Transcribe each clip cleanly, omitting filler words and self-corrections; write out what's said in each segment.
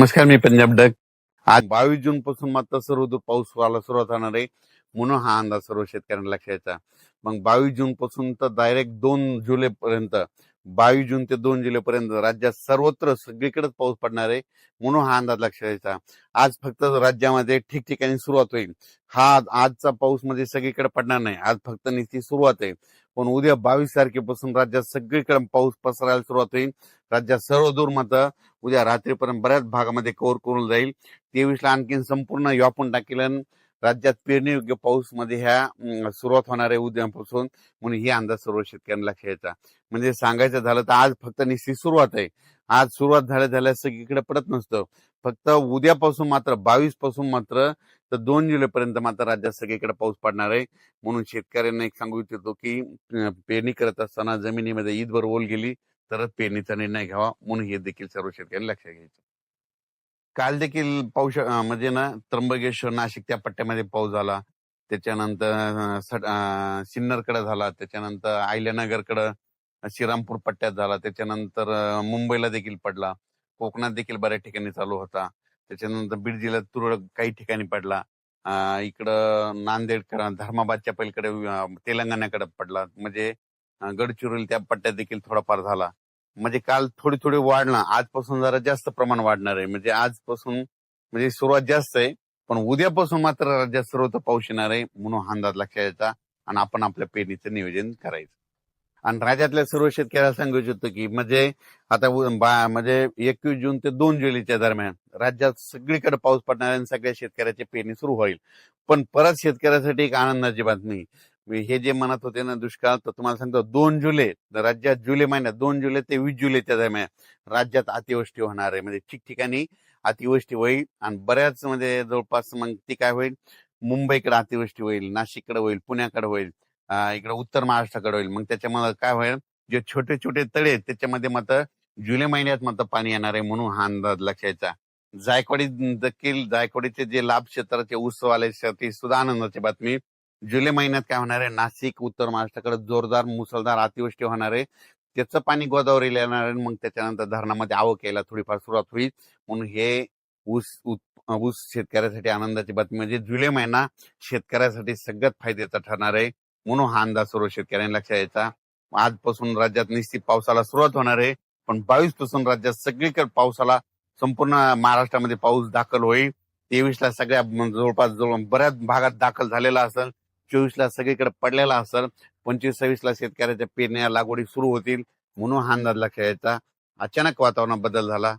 नमस्कार, मी पंजाब डक. आज 22 जून पासून मात्र सर्वदूर पाऊस व्हायला सुरुवात होणार आहे, म्हणून हा अंदाज सर्व शेतकऱ्यांना लक्षात यायचा. मग 22 जून पासून तर डायरेक्ट 2 जुलै पर्यंत, 22 जून ते 2 जुलै पर्यंत राज्यात सर्वत्र सगळीकडेच पाऊस पडणार आहे, म्हणून हा अंदाज लक्षात यायचा. आज फक्त राज्यामध्ये ठिकठिकाणी सुरुवात होईल. हा आजचा पाऊस म्हणजे सगळीकडे पडणार नाही, आज फक्त नुसती सुरुवात आहे. पण उद्या 22 तारखेपासून राज्यात सगळीकडे पाऊस पसरायला सुरुवात होईल. राज्यात सर्वदूर मात्र उद्या रात्रीपर्यंत बऱ्याच भागामध्ये कव्हर करून जाईल. 23ला आणखीन संपूर्ण व्यापून टाकेल. राज्यात पेरणीयोग्य पाऊस मध्ये ह्या सुरुवात होणार आहे उद्यापासून, म्हणून ही अंदाज सर्व शेतकऱ्यांना लक्षात यायचा. म्हणजे सांगायचं झालं तर आज फक्त निश्चित सुरुवात आहे. आज सुरुवात झाल्या सगळीकडे पडत नसतं. फक्त उद्यापासून मात्र 22 पासून मात्र तर 2 जुलै पर्यंत मात्र राज्यात सगळीकडे पाऊस पडणार आहे. म्हणून शेतकऱ्यांना एक सांगू इच्छितो की पेरणी करत असताना जमिनीमध्ये ईदभर ओल गेली तरच पेरणीचा निर्णय घ्यावा, म्हणून हे देखील सर्व शेतकऱ्यांनी लक्षात घ्यायचं. काल देखील पाऊस म्हणजे ना त्र्यंबकेश्वर नाशिक त्या पट्ट्यामध्ये पाऊस झाला. त्याच्यानंतर सिन्नरकडे झाला, त्याच्यानंतर अहिल्यानगरकडं श्रीरामपूर पट्ट्यात झाला, त्याच्यानंतर मुंबईला देखील पडला, कोकणात देखील बऱ्याच ठिकाणी चालू होता. त्याच्यानंतर बीड जिल्ह्यात तुरळक काही ठिकाणी पडला. इकडं नांदेडकडे धर्माबादच्या पलीकडे तेलंगणाकडे पडला. म्हणजे गडचिरोली त्या पट्ट्यात देखील थोडाफार झाला. म्हणजे काल थोडी थोडी वाढला, आजपासून जरा जास्त प्रमाण वाढणार आहे. म्हणजे आजपासून म्हणजे सुरुवात जास्त आहे, पण उद्यापासून मात्र राज्यात सर्वत्र पाऊस येणार आहे, म्हणून हा अंदाज लक्षात यायचा आणि आपण आपल्या पेरणीचं नियोजन करायचं. आणि राज्यातल्या सर्व शेतकऱ्याला सांगू इच्छितो की म्हणजे आता म्हणजे 21 जून ते 2 जुलैच्या दरम्यान राज्यात सगळीकडे पाऊस पडणार आहे आणि सगळ्या शेतकऱ्याची पेरणी सुरू होईल. पण परत शेतकऱ्यासाठी एक आनंदाची बातमी. हे जे म्हणत होते ना दुष्काळ, तर तुम्हाला सांगतो 2 जुलै राज्यात जुलै महिन्यात 2 जुलै ते 20 जुलैच्या दरम्यान राज्यात अतिवृष्टी होणार आहे. म्हणजे ठिकठिकाणी अतिवृष्टी होईल आणि बऱ्याच म्हणजे जवळपास मग ती काय होईल, मुंबईकडे अतिवृष्टी होईल, नाशिककडे होईल, पुण्याकडे होईल, इकडे उत्तर महाराष्ट्राकडे होईल. मग त्याच्यामुळे काय होईल, जे छोटे छोटे तळे आहेत त्याच्यामध्ये मात्र जुलै महिन्यात मात्र पाणी येणार आहे, म्हणून हा अंदाज लक्षायचा. जायकवाडी देखील जायकवाडीचे जे लाभ क्षेत्राचे उत्सवाले ती सुद्धा आनंदाची बातमी. जुलै महिन्यात काय होणार आहे, नाशिक उत्तर महाराष्ट्राकडे जोरदार मुसळधार अतिवृष्टी होणार आहे. त्याचं पाणी गोदावरीला येणार आहे. मग त्याच्यानंतर धरणामध्ये आवक यायला थोडीफार सुरुवात होईल, म्हणून हे ऊस शेतकऱ्यासाठी आनंदाची बातमी. म्हणजे जुलै महिना शेतकऱ्यासाठी सगळ्यात फायद्याचा ठरणार आहे, म्हणून हा अंदाज सर्व शेतकऱ्यांनी लक्षात यायचा. आजपासून राज्यात निश्चित पावसाला सुरुवात होणार आहे, पण 22 पासून राज्यात सगळीकडे पावसाला संपूर्ण महाराष्ट्रामध्ये पाऊस दाखल होईल. 23ला सगळ्या जवळपास बऱ्याच भागात दाखल झालेला असेल, 24ला सगळीकडे पडलेला असेल, 25-26ला शेतकऱ्याच्या पेरण्या लागवडी सुरू होतील, म्हणून हा अंदाज लक्षात यायचा. अचानक वातावरणात बदल झाला.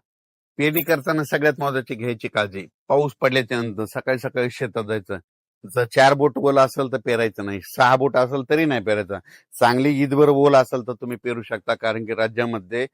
पेरणी करताना सगळ्यात महत्वाची घ्यायची काळजी, पाऊस पडल्याच्या नंतर सकाळी सकाळी शेतात जायचं. जर 4 बोट ओल असेल तर पेरायचं नाही, 6 बोट असेल तरी नाही पेरायचं. चांगली ईदभर ओल असेल तर तुम्ही पेरू शकता, कारण की राज्यामध्ये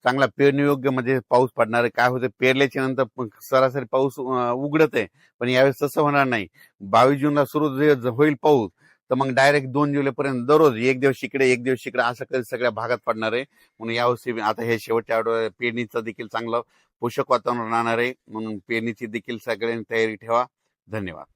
चांगला पेरणीयोग्य म्हणजे पाऊस पडणार आहे. काय होतं, पेरल्याच्या नंतर सरासरी पाऊस उघडत आहे, पण यावेळेस तसं होणार नाही. 22 जूनला सुरू होईल पाऊस, तर मग डायरेक्ट 2 जुलै पर्यंत दररोज एक दिवस इकडे एक दिवस इकडे असं सगळ्या भागात पडणार आहे. म्हणून यावर्षी आता हे शेवटच्या पेरणीचं देखील चांगलं पोषक वातावरण राहणार आहे, म्हणून पेरणीची देखील सगळ्यांनी तयारी ठेवा. धन्यवाद.